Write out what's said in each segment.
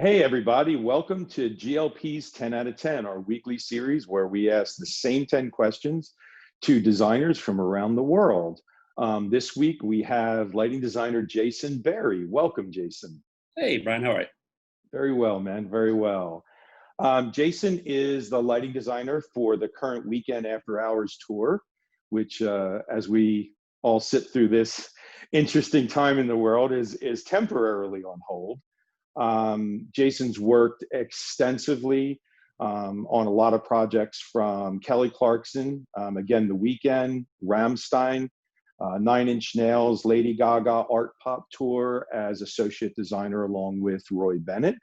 Hey, everybody, welcome to GLP's 10 out of 10, our weekly series where we ask the same 10 questions to designers from around the world. This week, we have lighting designer Jason Baeri. Welcome, Jason. Hey, Brian, how are you? Very well, man, very well. Jason is the lighting designer for the current Weekend After Hours tour, which, as we all sit through this interesting time in the world, is temporarily on hold. Jason's worked extensively on a lot of projects from Kelly Clarkson, again, The Weeknd, Rammstein, Nine Inch Nails, Lady GaGa Art Pop Tour as associate designer along with Roy Bennett.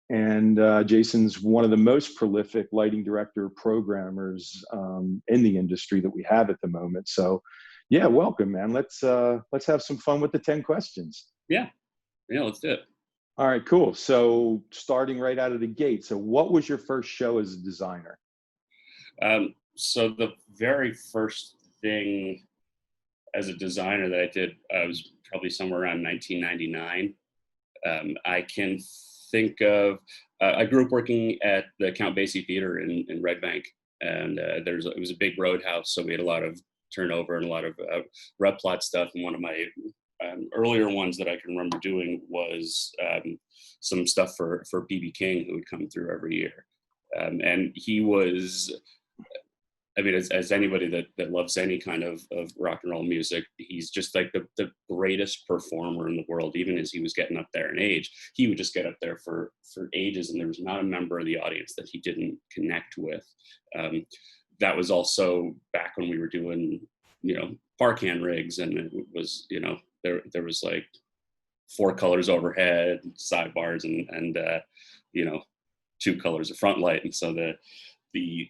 And Jason's one of the most prolific lighting director programmers in the industry that we have at the moment. So yeah, welcome, man. Let's have some fun with the 10 questions. Yeah, let's do it. All right, cool. So starting right out of the gate. So what was your first show as a designer? So the very first thing as a designer that I did was probably somewhere around 1999. I can think of, I grew up working at the Count Basie Theater in Red Bank, and it was a big roadhouse, so we had a lot of turnover and a lot of rep plot stuff. And one of my earlier ones that I can remember doing was some stuff for B.B. King, who would come through every year. And he was, I mean, as anybody that loves any kind of rock and roll music, he's just like the greatest performer in the world. Even as he was getting up there in age, he would just get up there for ages, and there was not a member of the audience that he didn't connect with. That was also back when we were doing, park hand rigs, and it was, there was like 4 colors overhead, sidebars, and 2 colors of front light. And so the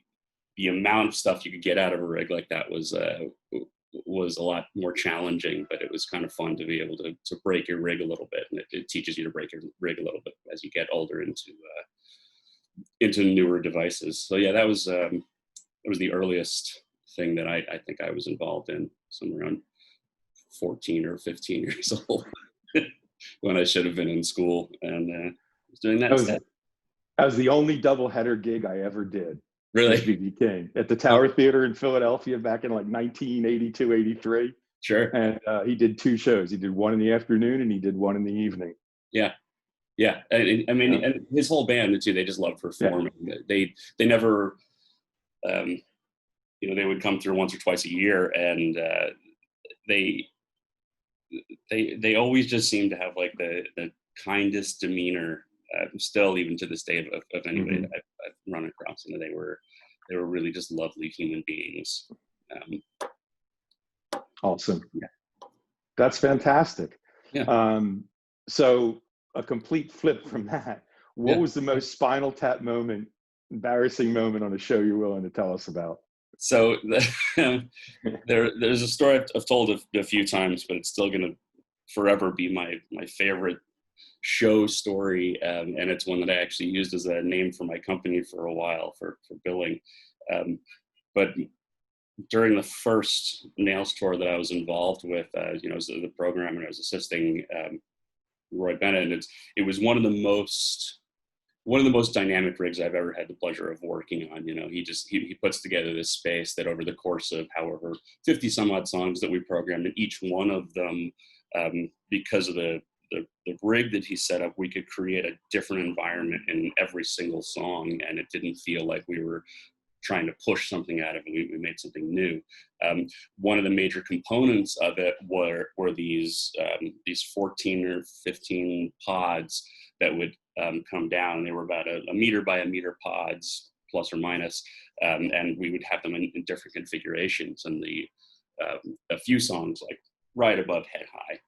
amount of stuff you could get out of a rig like that was a lot more challenging, but it was kind of fun to be able to break your rig a little bit. And it teaches you to break your rig a little bit as you get older into newer devices. So yeah, that was the earliest thing that I think I was involved in, somewhere around 14 or 15 years old, when I should have been in school, and was doing that instead. That was the only doubleheader gig I ever did. Really? B.B. King at the Tower Theater in Philadelphia back in like 1982, 83. Sure. And he did 2 shows. He did one in the afternoon and he did one in the evening. Yeah. And his whole band too, they just loved performing. Yeah. They never, they would come through once or twice a year, and they always just seemed to have like the kindest demeanor, still even to this day, of anybody that I've run across. And they were really just lovely human beings. Awesome. Yeah. That's fantastic. Yeah. So a complete flip from that. What was the most Spinal Tap moment, embarrassing moment on a show you're willing to tell us about? So there's a story I've told a few times, but it's still going to forever be my favorite show story. And it's one that I actually used as a name for my company for a while for billing. But during the first Nails tour that I was involved with, as the program, and I was assisting Roy Bennett, and it was one of the most dynamic rigs I've ever had the pleasure of working on. He puts together this space that over the course of however 50 some odd songs that we programmed, and each one of them, because of the rig that he set up, we could create a different environment in every single song, and it didn't feel like we were trying to push something out of it. We made something new. One of the major components of it were these 14 or 15 pods that would come down. They were about a meter by a meter pods, plus or minus, and we would have them in different configurations. And a few songs like right above head high,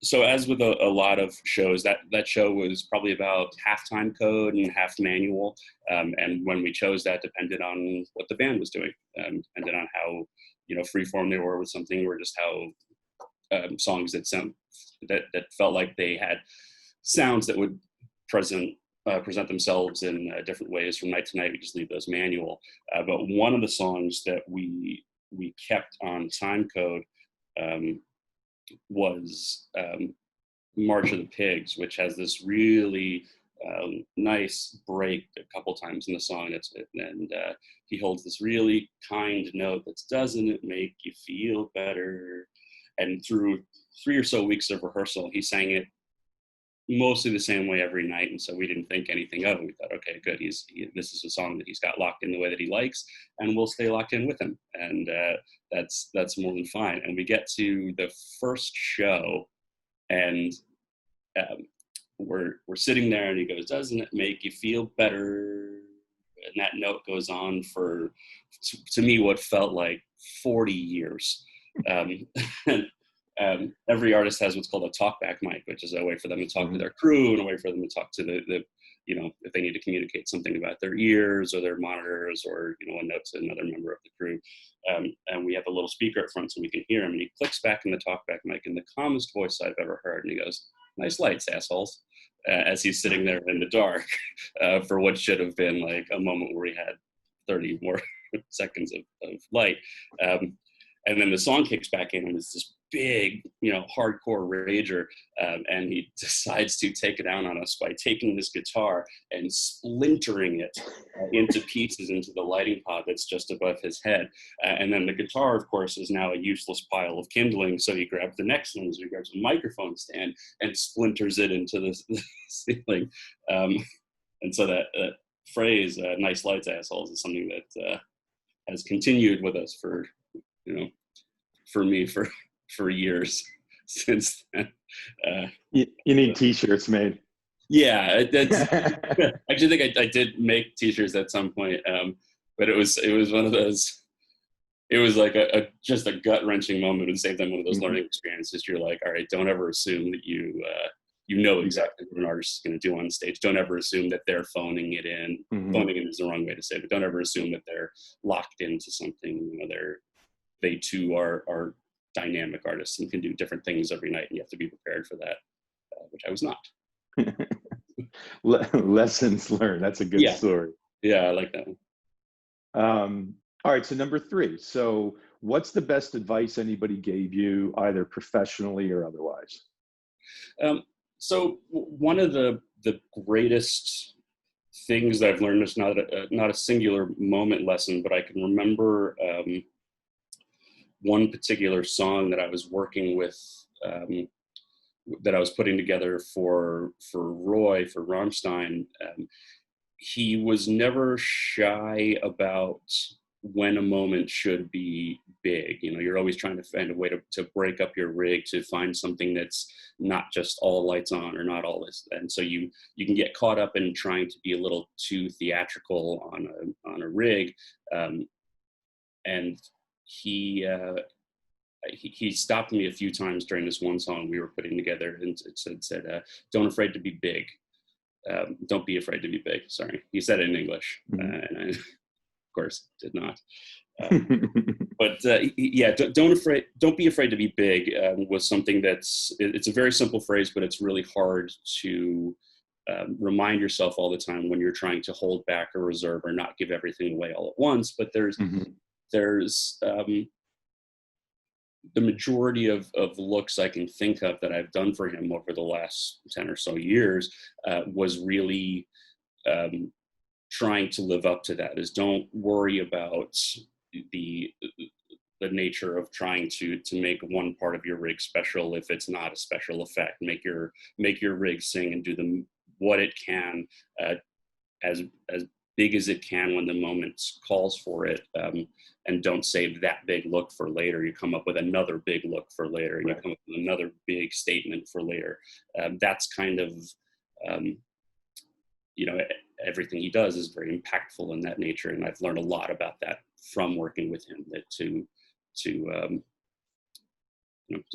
So as with a lot of shows, that show was probably about half time code and half manual. And when we chose that depended on what the band was doing, depended on how, freeform they were with something, or just how songs that felt like they had sounds that would present themselves in different ways from night to night. We just leave those manual. But one of the songs that we kept on time code was March of the Pigs, which has this really nice break a couple times in the song. And he holds this really kind note that's, doesn't it make you feel better? And through 3 or so weeks of rehearsal, he sang it mostly the same way every night. And so we didn't think anything of it. We thought, okay, good. This is a song that he's got locked in the way that he likes, and we'll stay locked in with him. And that's more than fine. And we get to the first show, and we're sitting there, and he goes, doesn't it make you feel better? And that note goes on for, to me, what felt like 40 years. Every artist has what's called a talkback mic, which is a way for them to talk to their crew and a way for them to talk to the if they need to communicate something about their ears or their monitors, or, a note to another member of the crew. And we have a little speaker up front so we can hear him. And he clicks back in the talkback mic in the calmest voice I've ever heard. And he goes, nice lights, assholes, as he's sitting there in the dark for what should have been like a moment where he had 30 more seconds of light. And then the song kicks back in, and it's this big, hardcore rager. And he decides to take it down on us by taking this guitar and splintering it into pieces into the lighting pod that's just above his head. And then the guitar, of course, is now a useless pile of kindling. So he grabs the next one, so he grabs a microphone stand and splinters it into the ceiling. And so that phrase, nice lights, assholes, is something that has continued with us for me for years since then. You need t-shirts made. Yeah, I actually think I did make t-shirts at some point, but it was one of those. It was like just a gut-wrenching moment, and same time one of those learning experiences. You're like, all right, don't ever assume that you know exactly what an artist is going to do on stage. Don't ever assume that they're phoning it in. Phoning it is the wrong way to say it, but don't ever assume that they're locked into something. They too are dynamic artists and can do different things every night, and you have to be prepared for that, which I was not. Lessons learned. That's a good story. Yeah, I like that one. All right, so number 3. So what's the best advice anybody gave you, either professionally or otherwise? So one of the greatest things that I've learned is not a singular moment lesson, but I can remember one particular song that I was working with, that I was putting together for Roy, for Rammstein. He was never shy about when a moment should be big. You're always trying to find a way to break up your rig, to find something that's not just all lights on or not all this. And so you can get caught up in trying to be a little too theatrical on a rig. And he stopped me a few times during this one song we were putting together, and it said, don't afraid to be big. Don't be afraid to be big. Sorry. He said it in English, and I, of course, did not. But don't be afraid to be big was something it's a very simple phrase, but it's really hard to remind yourself all the time when you're trying to hold back or reserve or not give everything away all at once. But there's the majority of looks I can think of that I've done for him over the last 10 or so years was really trying to live up to that. Is don't worry about the nature of trying to make one part of your rig special if it's not a special effect. Make your rig sing and do what it can as big as it can when the moment calls for it, and don't save that big look for later. You come up with another big look for later, and you come up with another big statement for later. That's kind of, everything he does is very impactful in that nature, and I've learned a lot about that from working with him. That to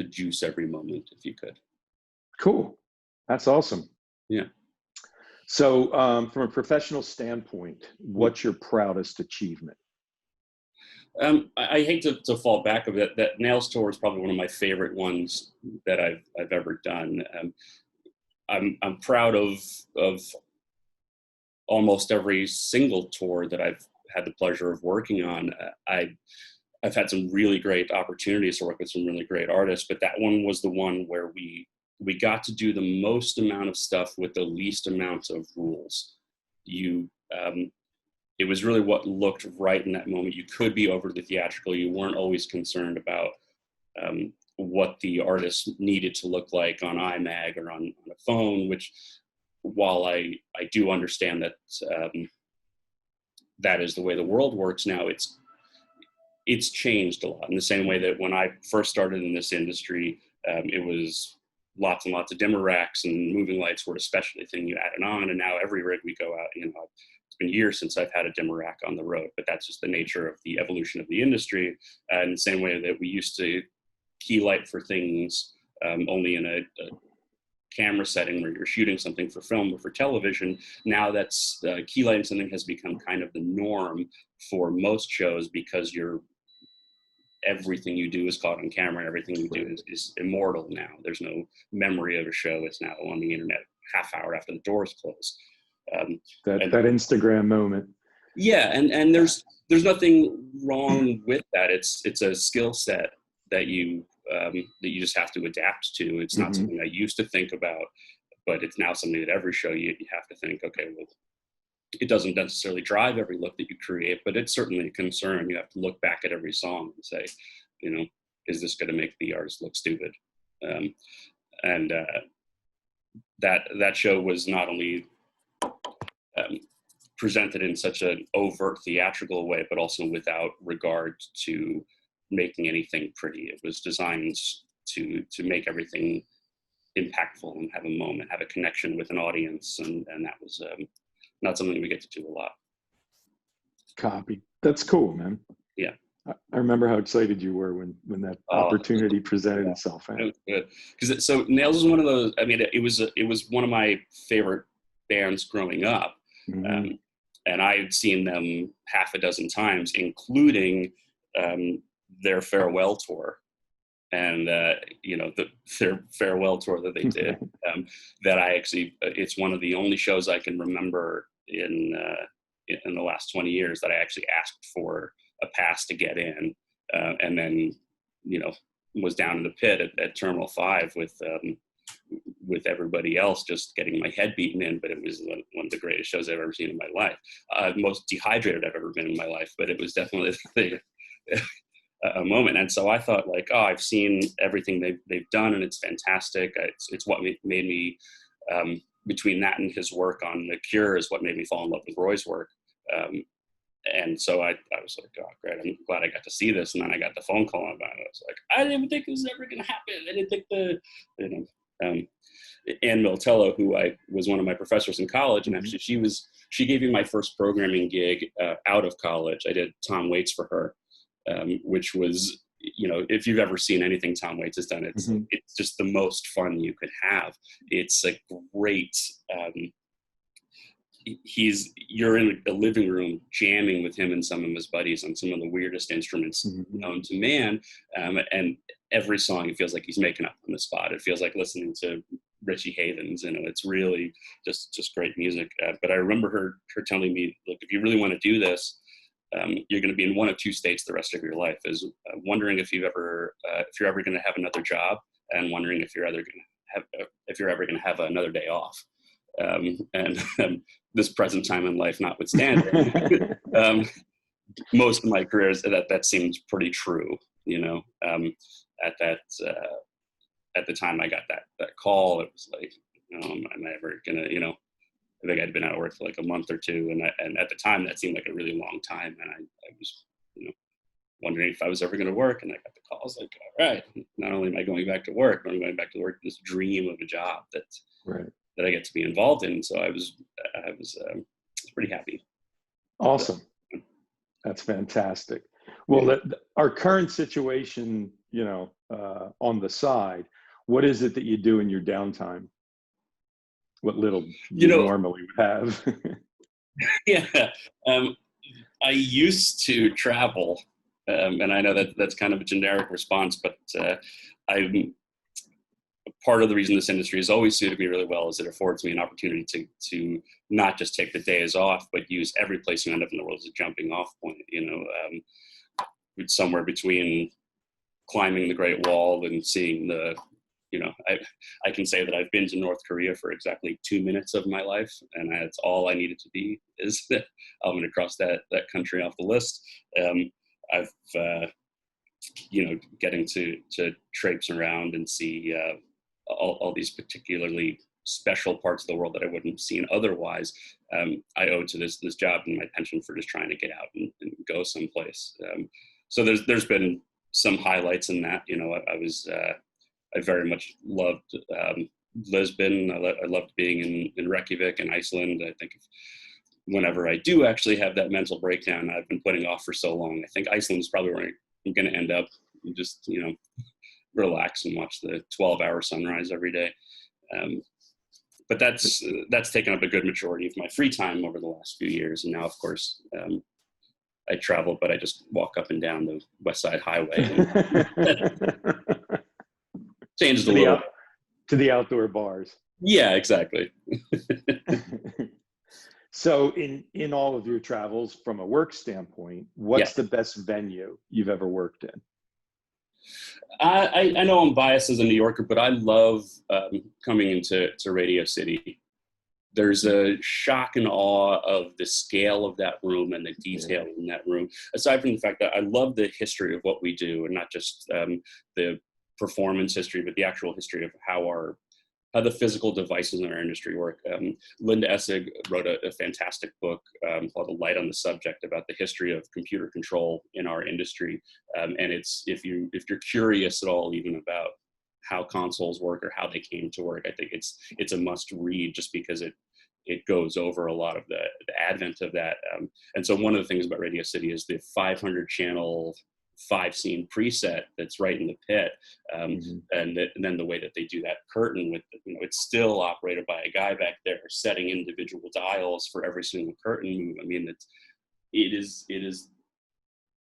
juice every moment if you could. Cool, that's awesome. Yeah. So from a professional standpoint, what's your proudest achievement? I hate to fall back a bit. That Nails tour is probably one of my favorite ones that I've ever done. I'm proud of almost every single tour that I've had the pleasure of working on. I've had some really great opportunities to work with some really great artists, but that one was the one where we we got to do the most amount of stuff with the least amount of rules. It was really what looked right in that moment. You could be overly theatrical. You weren't always concerned about what the artist needed to look like on iMag or on a phone, which, while I do understand that that is the way the world works now, it's changed a lot. In the same way that when I first started in this industry, it was lots and lots of dimmer racks, and moving lights were a specialty thing you added on. And now every rig we go out, it's been years since I've had a dimmer rack on the road, but that's just the nature of the evolution of the industry. In the same way that we used to key light for things only in a camera setting where you're shooting something for film or for television, now that's key lighting something has become kind of the norm for most shows, because everything you do is caught on camera, and everything you do is immortal now. There's no memory of a show. It's now on the internet half hour after the doors close. That Instagram moment. Yeah, and there's nothing wrong with that. It's a skill set that you just have to adapt to. It's not something I used to think about, but it's now something that every show you have to think, okay, well, it doesn't necessarily drive every look that you create, but it's certainly a concern. You have to look back at every song and say, is this going to make the artist look stupid? That show was not only presented in such an overt theatrical way, but also without regard to making anything pretty. It was designed to make everything impactful and have a moment, have a connection with an audience, and that was not something we get to do a lot. Copy. That's cool, man. Yeah. I remember how excited you were when that opportunity presented itself. It was good. Because so Nails is one of those. I mean, it was one of my favorite bands growing up, and I'd seen them half a dozen times, including their farewell tour. And their farewell tour that they did, that I actually, it's one of the only shows I can remember in the last 20 years that I actually asked for a pass to get in, and then was down in the pit at Terminal 5 with everybody else, just getting my head beaten in. But it was one of the greatest shows I've ever seen in my life. Most dehydrated I've ever been in my life, but it was definitely a moment. And so I thought, like, I've seen everything they've done, and it's fantastic. It's what made me, between that and his work on The Cure, is what made me fall in love with Roy's work. And so I was like, oh, great, I'm glad I got to see this. And then I got the phone call about it. I was like, I didn't even think this was ever going to happen. I didn't think Ann Miltello, who was one of my professors in college, and actually she gave me my first programming gig out of college. I did Tom Waits for her. Which was, if you've ever seen anything Tom Waits has done, it's just the most fun you could have. It's a great, you're in a living room jamming with him and some of his buddies on some of the weirdest instruments known to man. And every song, it feels like he's making up on the spot. It feels like listening to Richie Havens. It's really just great music. But I remember her telling me, look, if you really want to do this, you're going to be in one of two states the rest of your life, is wondering if you're ever going to have another job, and wondering if you're ever going to have another day off. And this present time in life notwithstanding, most of my careers that seems pretty true. At the time I got that call, it was like, am I ever gonna, I think I'd been out of work for like a month or two, and at the time that seemed like a really long time, and I was, wondering if I was ever going to work, and I got the call. I was like, all right, not only am I going back to work, but I'm going back to work this dream of a job that I get to be involved in. So I was pretty happy. Awesome, that's fantastic. Well, our current situation, on the side, what is it that you do in your downtime? What little you normally would have? Yeah. I used to travel, and I know that's kind of a generic response, but I'm part of the reason this industry has always suited me really well is it affords me an opportunity to not just take the days off, but use every place you end up in the world as a jumping off point. Somewhere between climbing the Great Wall and seeing the I can say that I've been to North Korea for exactly 2 minutes of my life, and that's all I needed to be. Is I'm going to cross that country off the list. I've getting to traipse around and see all these particularly special parts of the world that I wouldn't have seen otherwise. I owe to this job and my pension for just trying to get out and go someplace. So there's been some highlights in that. I very much loved Lisbon. I loved being in Reykjavik in Iceland. I think whenever I do actually have that mental breakdown I've been putting off for so long, I think Iceland is probably where I'm going to end up. Just relax and watch the 12-hour sunrise every day. But that's taken up a good majority of my free time over the last few years. And now, of course, I travel, but I just walk up and down the West Side Highway. Changed a little. To the outdoor bars. Yeah, exactly. So in all of your travels from a work standpoint, what's the best venue you've ever worked in? I know I'm biased as a New Yorker, but I love coming into Radio City. There's a shock and awe of the scale of that room and the detail in that room. Aside from the fact that I love the history of what we do, and not just the performance history, but the actual history of how the physical devices in our industry work. Linda Essig wrote a fantastic book called "The Light on the Subject" about the history of computer control in our industry. And it's if you're curious at all, even about how consoles work or how they came to work, I think it's a must read, just because it goes over a lot of the advent of that. And so one of the things about Radio City is the 500 channel 5-scene preset that's right in the pit, and then the way that they do that curtain with it's still operated by a guy back there setting individual dials for every single curtain move. I mean, it is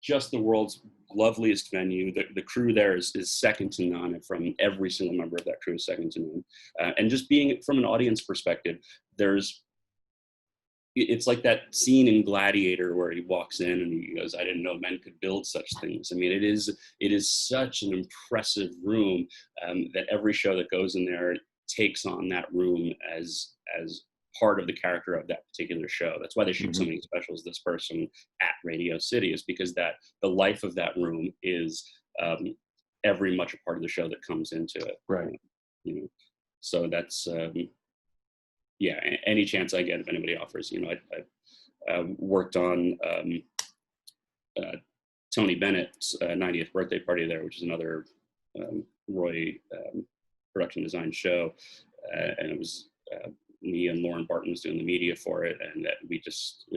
just the world's loveliest venue. The crew there is second to none, and from every single member of that crew is second to none. And just being from an audience perspective, it's like that scene in Gladiator where he walks in and he goes, "I didn't know men could build such things." I mean, it is such an impressive room that every show that goes in there takes on that room as part of the character of that particular show. That's why they shoot so many specials, This Person at Radio City, is because that the life of that room is every much a part of the show that comes into it. Right. So that's any chance I get, if anybody offers. I worked on Tony Bennett's 90th birthday party there, which is another Roy production design show, and it was me and Lauren Barton was doing the media for it, and that we just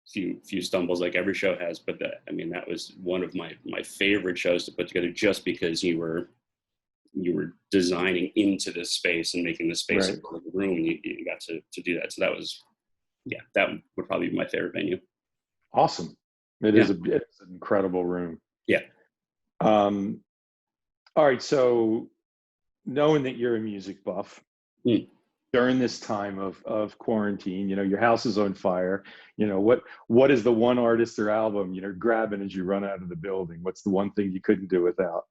few stumbles like every show has, but that was one of my favorite shows to put together, just because you were designing into this space and making the space a part of the room, and you got to do that. So that would probably be my favorite venue. Awesome. It's an incredible room. Yeah. All right. So knowing that you're a music buff, during this time of quarantine, your house is on fire, what is the one artist or album, grabbing as you run out of the building? What's the one thing you couldn't do without?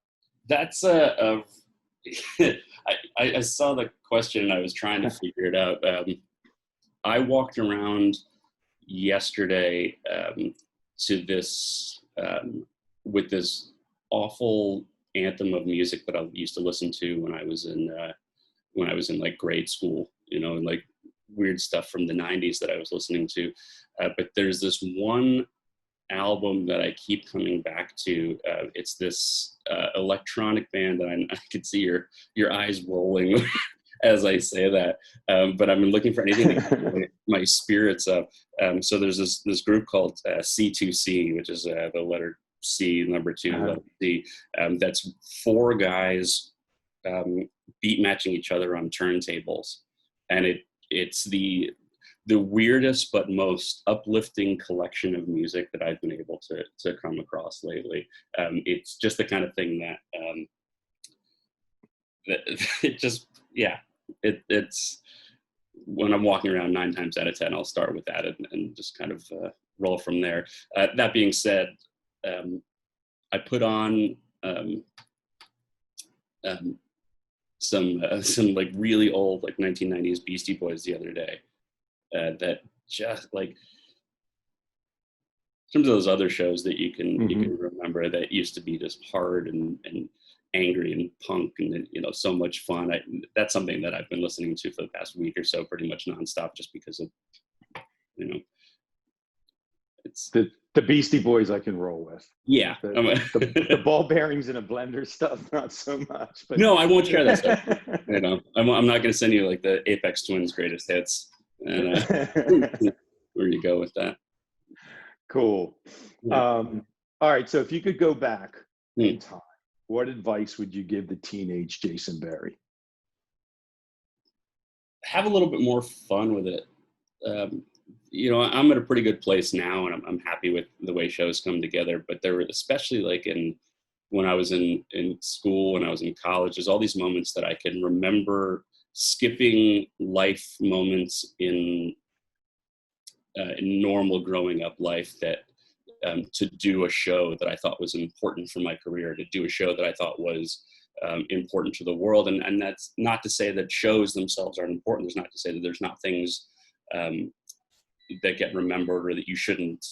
That's I saw the question and I was trying to figure it out. I walked around yesterday to this with this awful anthem of music that I used to listen to when I was in like grade school, and like weird stuff from the 90s that I was listening to. But there's this one album that I keep coming back to. It's this electronic band, and I could see your eyes rolling as I say that. But I've been looking for anything to keep my spirits up. So there's this group called C2C, which is the letter C, number 2, letter C. That's 4 guys beat matching each other on turntables, and it's the weirdest but most uplifting collection of music that I've been able to come across lately. It's just the kind of thing that it just, it's when I'm walking around 9 times out of 10, I'll start with that and just kind of roll from there. That being said, I put on some like really old like 1990s Beastie Boys the other day. That just like, in terms of those other shows that you can remember that used to be just hard and angry and punk and, you know, so much fun. That's something that I've been listening to for the past week or so, pretty much nonstop, just because of, you know, it's the Beastie Boys I can roll with. Yeah. The ball bearings in a blender stuff, not so much. But no, I won't share that stuff. You know, I'm not going to send you like the Aphex Twins greatest hits, and where you go with that. Cool. Yeah. All right. So if you could go back in time, what advice would you give the teenage Jason Baeri? Have a little bit more fun with it. You know, I'm at a pretty good place now, and I'm happy with the way shows come together. But there were, especially like when I was in school, when I was in college, there's all these moments that I can remember skipping life moments in normal growing up life that to do a show that I thought was important for my career, to do a show that I thought was important to the world. And that's not to say that shows themselves aren't important. There's not to say that there's not things that get remembered or that you shouldn't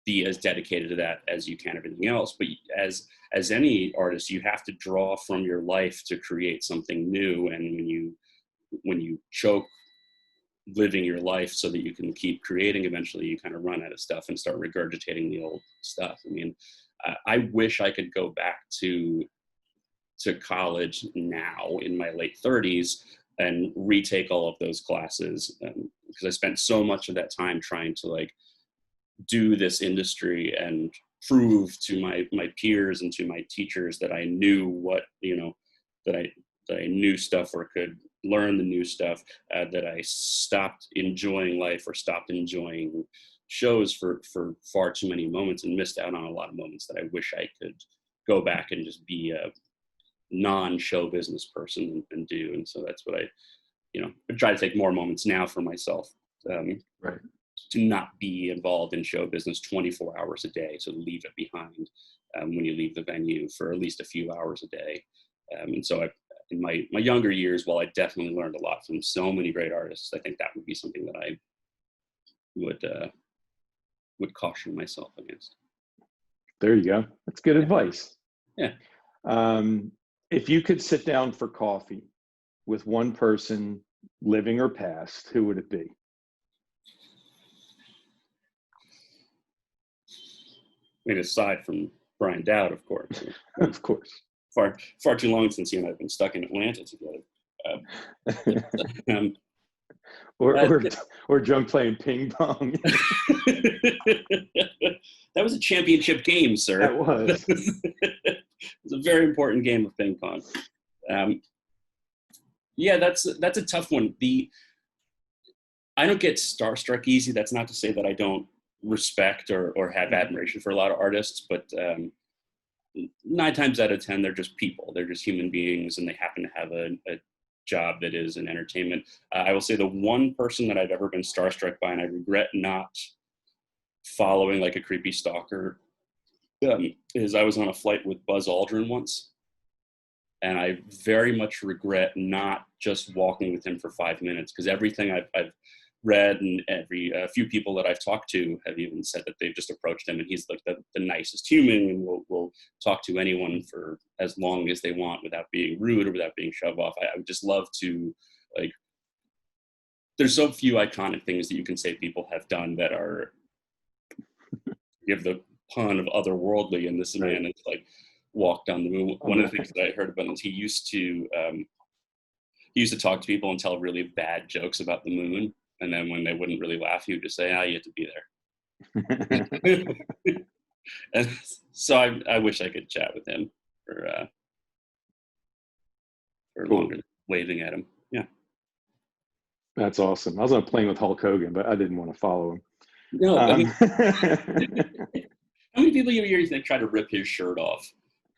be as dedicated to that as you can everything else. But as any artist, you have to draw from your life to create something new. And when you choke living your life so that you can keep creating, eventually you kind of run out of stuff and start regurgitating the old stuff. I mean, I wish I could go back to college now in my late 30s and retake all of those classes, because I spent so much of that time trying to like do this industry and prove to my peers and to my teachers that I knew what, you know, that I knew stuff or could learn the new stuff, that I stopped enjoying life or stopped enjoying shows for far too many moments and missed out on a lot of moments that I wish I could go back and just be a non-show business person and do. And so that's what I try to take more moments now for myself, right, to not be involved in show business 24 hours a day, so leave it behind when you leave the venue for at least a few hours a day. And so in my younger years, while I definitely learned a lot from so many great artists, I think that would be something that I would caution myself against. There you go. That's good advice. Yeah. If you could sit down for coffee with one person, living or past, who would it be? I mean, aside from Brian Dowd, of course. Of course. Far too long since he and I have been stuck in Atlanta together. Or drunk playing ping pong. That was a championship game, sir. That was. It was a very important game of ping pong. Yeah, that's a tough one. I don't get starstruck easy. That's not to say that I don't respect or have admiration for a lot of artists, but 9 times out of 10, they're just people. They're just human beings, and they happen to have a job that is in entertainment. I will say the one person that I've ever been starstruck by, and I regret not following like a creepy stalker, is I was on a flight with Buzz Aldrin once, and I very much regret not just walking with him for 5 minutes, because everything I've read and a few people that I've talked to have even said that they've just approached him and he's like the nicest human and will talk to anyone for as long as they want without being rude or without being shoved off. I would just love to, like, there's so few iconic things that you can say people have done that are, give the pun of otherworldly, and this man is like walked on the moon. One of the things that I heard about is he used to talk to people and tell really bad jokes about the moon. And then when they wouldn't really laugh, he would just say, you have to be there. And so I wish I could chat with him for longer than waving at him. Yeah. That's awesome. I was on a plane with Hulk Hogan, but I didn't want to follow him. No. I mean, how many people you hear try to rip his shirt off?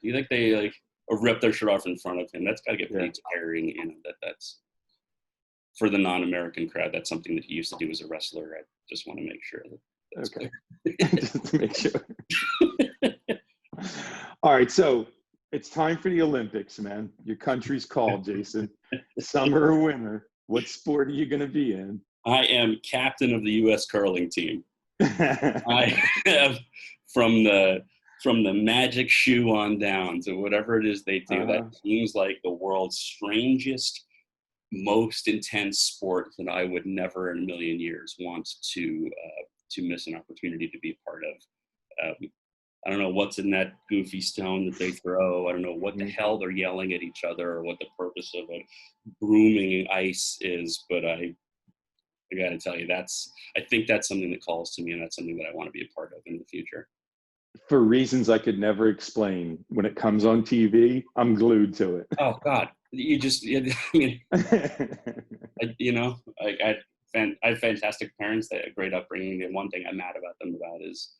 Do you think they or rip their shirt off in front of him? That's got to get pretty tiring. That's for the non-American crowd. That's something that he used to do as a wrestler. I just want to make sure that's okay. Just to make sure. All right. So It's time for the Olympics, man. Your country's called, Jason. Summer or winter, what sport are you going to be in? I am captain of the U.S. curling team. I have from the magic shoe on down to whatever it is they do. That seems like the world's strangest, most intense sport that I would never in a million years want to miss an opportunity to be a part of. I don't know what's in that goofy stone that they throw. I don't know what the hell they're yelling at each other or what the purpose of a brooming ice is, but I got to tell you, I think that's something that calls to me, and that's something that I want to be a part of in the future. For reasons I could never explain, when it comes on TV, I'm glued to it. Oh God, I mean, I have fantastic parents. They had a great upbringing. And one thing I'm mad about them about is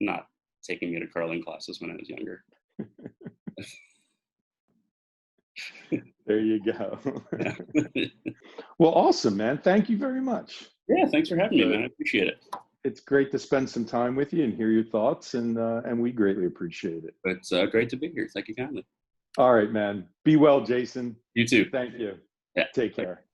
not taking me to curling classes when I was younger. There you go. Yeah. Well, awesome, man. Thank you very much. Yeah, thanks for having me, man. I appreciate it. It's great to spend some time with you and hear your thoughts, and we greatly appreciate it. It's great to be here. Thank you kindly. All right, man. Be well, Jason. You too. Thank you. Yeah. Take care.